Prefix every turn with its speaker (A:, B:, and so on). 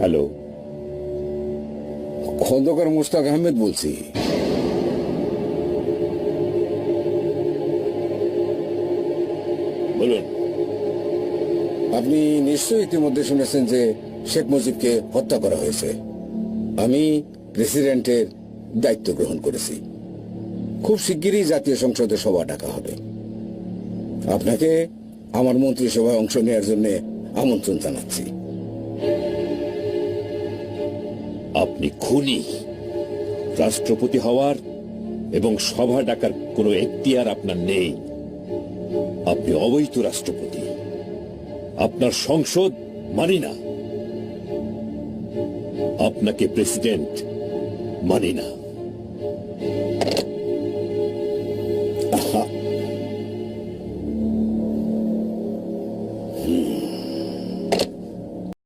A: Hello,
B: Khandakar Mushtaq Ahmed বলছি।
A: বলুন।
B: আপনি নিশ্চয়ই ইতিমধ্যে শুনেছেন যে শেখ মুজিবকে হত্যা করা হয়েছে। আমি প্রেসিডেন্টের দায়িত্ব গ্রহণ করেছি। খুব শিগগিরই জাতীয় সংসদে সভা ডাকা হবে। আপনাকে আমার মন্ত্রিসভায় অংশ নেওয়ার জন্য আমন্ত্রণ জানাচ্ছি।
A: আপনি খুনি। রাষ্ট্রপতি হওয়ার এবং সভা ডাকার কোনো এখতিয়ার আপনার নেই। আপনি অবৈধ রাষ্ট্রপতি। আপনার সংসদ মানি না। আপনাকে প্রেসিডেন্ট মানি না।